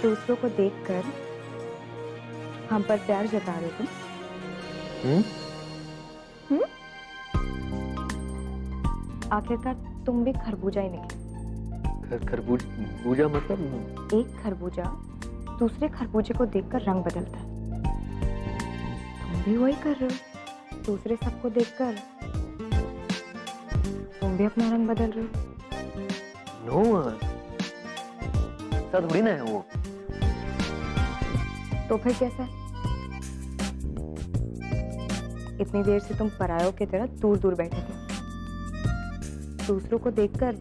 दूसरों को देखकर हम पर प्यार जता रहे तुम। आखिरकार तुम भी खरबूजा ही निकले। खरबूजा मतलब? एक खरबूजा दूसरे खरबूजे को देखकर रंग बदलता है। तुम भी वही कर रहे हो। दूसरे सबको देखकर तुम भी अपना रंग बदल रहे हो। नो, ऐसा थोड़ी ना है वो। तो फिर कैसा है? इतनी देर से तुम परायों की तरह दूर दूर बैठे थे। दूसरों को देखकर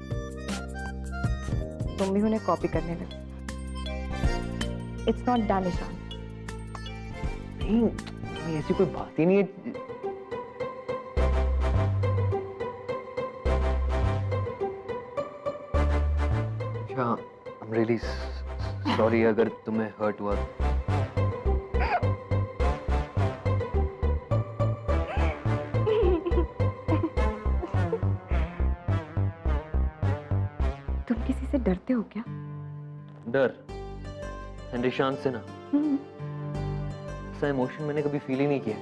तुम भी उन्हें कॉपी करने लगे। It's not done Ishaan. नहीं, ऐसी कोई बात ही नहीं है। अच्छा, I'm really sorry अगर तुम्हें हर्ट हुआ। तुम किसी से डरते हो क्या? डर ईशान से ना। ऐसा इमोशन मैंने कभी फील ही नहीं किया।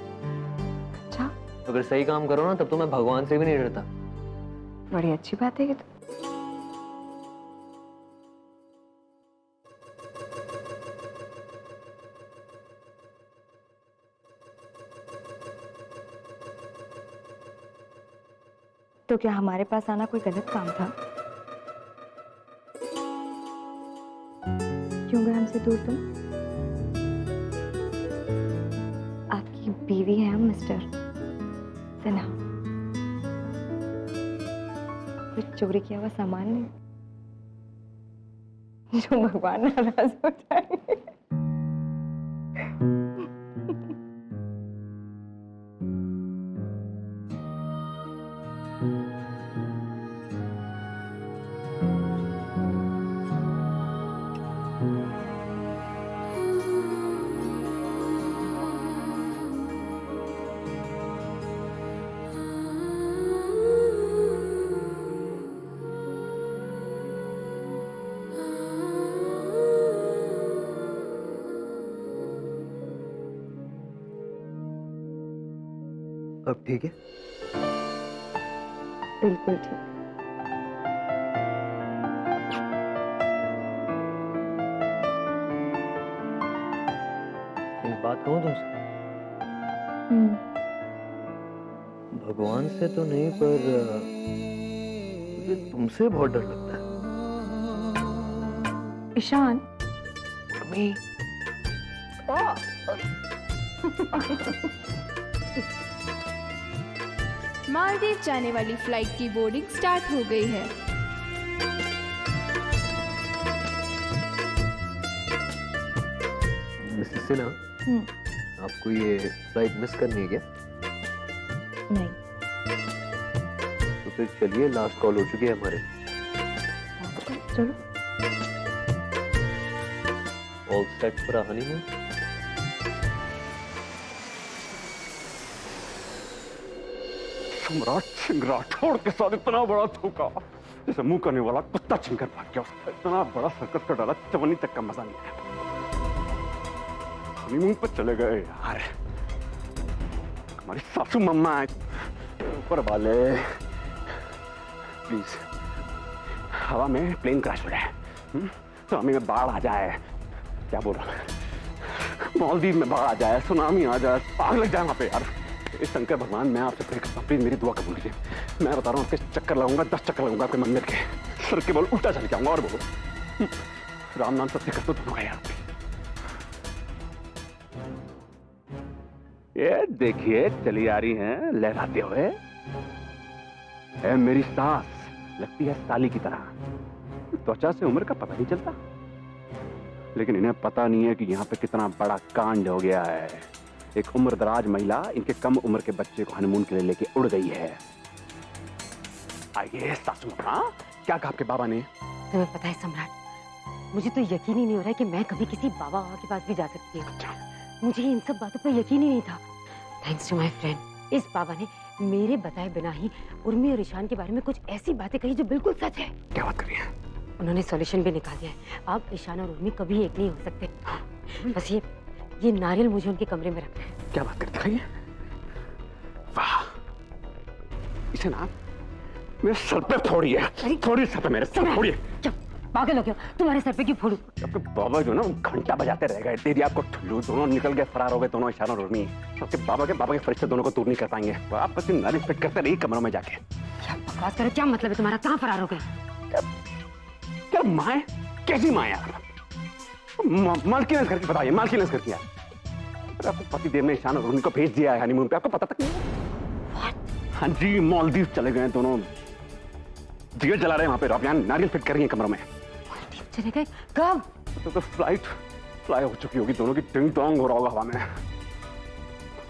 अच्छा, अगर सही काम करो ना तब तो मैं भगवान से भी नहीं डरता। बड़ी अच्छी बात है ये तो। तो क्या हमारे पास आना कोई गलत काम था? क्यों गए हमसे दूर तुम? आपकी बीवी है हम मिस्टर सिन्हा। कुछ चोरी किया हुआ सामान नहीं जो भगवान नाराज हो जाएंगे। अब ठीक है? बिल्कुल ठीक। एक बात कहूँ तुमसे? भगवान से तो नहीं पर मुझे तुमसे बहुत डर लगता है। ईशान, उर्मी। मालदीव जाने वाली फ्लाइट की बोर्डिंग स्टार्ट हो गई है। मिसेस सिन्हा, आपको ये फ्लाइट मिस करनी है क्या? नहीं। तो फिर चलिए, लास्ट कॉल हो चुकी है हमारे। चलो। All set for a honeymoon. सम्राट सिंह राठौड़ के साथ इतना बड़ा धोखा, जैसे मुंह करने वाला कुत्ता छिनकर भाग गया। इतना बड़ा सर्कस कर डाला, चवन्नी तक का मजा नहीं आया। हनीमून पर चले गए यार। हमारी सासू मम्मा है, ऊपर वाले प्लीज, हवा में प्लेन क्रैश हो जाए, सुनामी में बाढ़ आ जाए, क्या बोल रहा हूँ, मालदीव में बाढ़ आ जाए, सुनामी आ जाए, आग लग जाए वहां पे यार। इस शंकर भगवान, मैं आपसे प्रे करता हूँ, प्लीज मेरी दुआ कबूल कीजिए। मैं बता रहा हूँ, आपके चक्कर लगाऊंगा, 10 चक्कर लगाऊंगा आपके मंदिर के, सर के बल उल्टा चल जाऊंगा। और बोलो, राम नाम सत्य कर तो दोनों का यार। ये देखिए चली आ रही हैं लहराते हुए। है मेरी सास, लगती है साली की तरह। त्वचा से उम्र का पता नहीं चलता, लेकिन इन्हें पता नहीं है कि यहाँ पे कितना बड़ा कांड हो गया है। एक उम्रदराज महिला इनके कम उम्र के बच्चे को हनीमून के लिए लेके उड़ गई है। आइए सासू मां, क्या कहा आपके बाबा ने? तुम्हें पता है सम्राट, मुझे तो यकीन ही नहीं हो रहा है कि मैं कभी किसी बाबा के पास भी जा सकती हूँ। मुझे इन सब बातों पर यकीन ही नहीं था। थैंक्स टू माय फ्रेंड, इस बाबा ने मेरे बताए बिना ही उर्मी और ईशान के बारे में कुछ ऐसी बातें कही जो बिल्कुल सच है। क्या बात कर रही हैं? उन्होंने सॉल्यूशन भी निकाल दिया है। अब ईशान और उर्मी कभी एक नहीं हो सकते। बस ये नारियल मुझे उनके कमरे में रखना है। क्या बात करते दिखाइए। वाह, इसे ना मेरे सर पे फोड़िए, फोड़िए सर पे, मेरे सर पे फोड़िए। क्या पागल हो गया? तुम्हारे सर पे क्यों फोड़ू? आपके बाबा जो ना घंटा बजाते रह गए, दे दिया आपको ठुल्लू, दोनों निकल गए, फरार हो गए दोनों, ईशान और उर्मी। आपके बाबा के फरिश्ते दोनों को दूर नहीं कर पाएंगे। आप बस नारियल फिट करते रहिए कमरों में जाके। क्या बकवास करो, क्या मतलब है तुम्हारा? कहाँ फरार हो गए? क्या माँ है? कैसी माँ है यार? मालकिन ने घर की बताइए, मालकिन ने घर किया। अरे आपको पति देव ने ईशान और उर्मी को भेज दिया है हनीमून पे, आपको पता तक नहीं? हाँ जी, मालदीव चले गए दोनों, दिए जला रहे हैं वहां पे। आप यहाँ नारियल फिट कर रही हैं कमरों में। चले गए? कब? तो फ्लाइट फ्लाई हो चुकी होगी, दोनों की टिंग टोंग हो रहा होगा हवा में।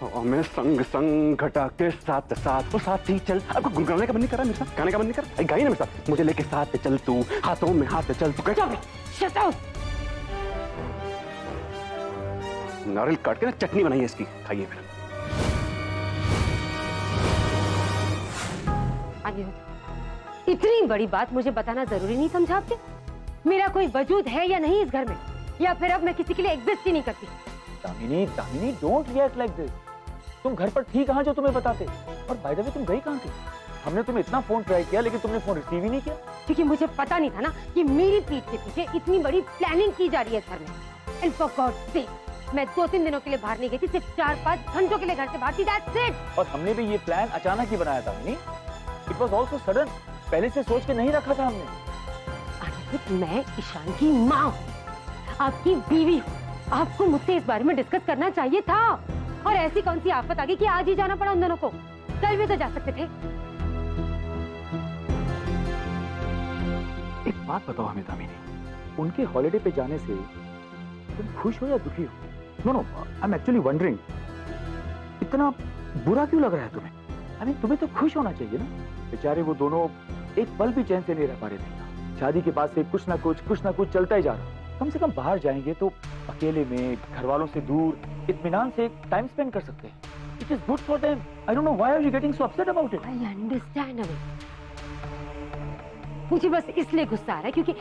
हवा में संग संग घटा के साथ साथ, वो साथ ही चल। आपको गुनगुनाने का मन नहीं कर रहा मेरे साथ? गाने का मन नहीं कर रहा? गाइए ना मेरे साथ, मुझे लेके साथ चल तू, हाथों में हाथ चल तू। Shut up! नारियल काट के ना चटनी बनाइए इसकी, खाइए फिर। इतनी बड़ी बात मुझे बताना जरूरी नहीं समझा आपने? मेरा कोई वजूद है या नहीं इस घर में, या फिर अब मैं किसी के लिए एग्जिस्ट ही नहीं करती? Damini, Damini, don't react like this. तुम घर पर थी कहाँ जो तुम्हें बताते? और बाय द वे तुम गई कहाँ थी? हमने तुम्हें इतना फोन ट्राई किया लेकिन तुमने फोन रिसीव ही नहीं किया। क्योंकि मुझे पता नहीं था ना कि मेरी पीठ के पीछे इतनी बड़ी प्लानिंग की जा रही है घर में। एंड फॉर गॉड्स सेक, मैं 2-3 दिनों के लिए बाहर नहीं गई थी, सिर्फ 4-5 घंटों के लिए घर से बाहर थी, दैट्स इट। और हमने भी ये प्लान अचानक ही बनाया था Damini. It was also sudden, पहले से सोच के नहीं रखा था हमने। मैं ईशान की माँ हूँ, आपकी बीवी हूँ, आपको मुझसे इस बारे में डिस्कस करना चाहिए था। और ऐसी कौन सी आफत आ गई कि आज ही जाना पड़ा उन दोनों को? कल भी तो जा सकते थे। एक बात बताओ हमें दामिनी, उनके हॉलिडे पे जाने से तुम खुश हो या दुखी हो? No no, I am actually wondering, इतना बुरा क्यों लग रहा है तुम्हें? आई मीन तुम्हें तो खुश होना चाहिए ना। बेचारे वो दोनों एक पल भी चैन से नहीं रह पा रहे थे। शादी के बाद से कुछ ना कुछ चलता ही जा रहा। कम से कम बाहर जाएंगे तो अकेले में, घर वालों से दूर, इत्मीनान से टाइम स्पेंड कर सकते हैं। It is good for them. I don't know why are you getting so upset about it? I understand अभी। मुझे बस इसलिए गुस्सा आ रहा है क्योंकि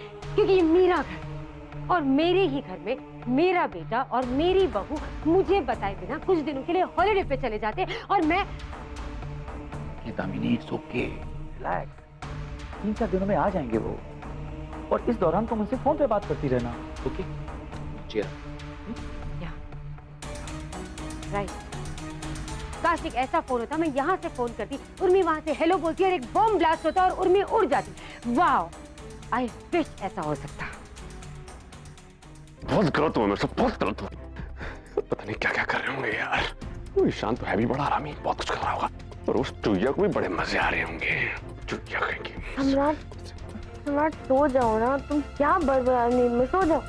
ये मेरा घर, और मेरे ही घर में मेरा बेटा और मेरी बहू मुझे बताए बिना कुछ दिनों के लिए हॉलिडे पे चले जाते, और मैं दामिनी, इट्स ओके, रिलैक्स, 3-4 दिनों में आ जाएंगे वो। और इस दौरान तुम उनसे फोन पे बात करती रहना, ओके? चीयर। राइट। काश एक ऐसा फोन होता, मैं यहाँ से फोन करती, उर्मी वहां से हेलो बोलती और एक बॉम्ब ब्लास्ट होता और उर्मी उड़ जाती। वाओ, आई विश ऐसा हो सकता। बहुत गलत हुआ मेरे से, बहुत गलत हुआ। पता नहीं क्या क्या कर रहे होंगे यार। वो ईशान तो है भी बड़ा आरामी, बहुत कुछ कर रहा होगा, और उस चुईया को भी बड़े मजे आ रहे होंगे। चुईया कहेंगे। सम्राट सो जाओ ना, तुम क्या बड़बड़ा नींद में, सो जाओ।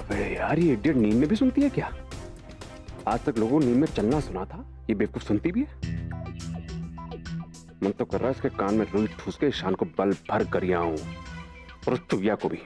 अरे यार, ये इडियट नींद में भी सुनती है क्या? आज तक लोगों को नींद में चलना सुना था, ये बेवकूफ सुनती भी है? मन तो कर रहा है इसके कान में रुई ठूस के ईशान को बल भर कर आऊं, और उस चुईया को भी।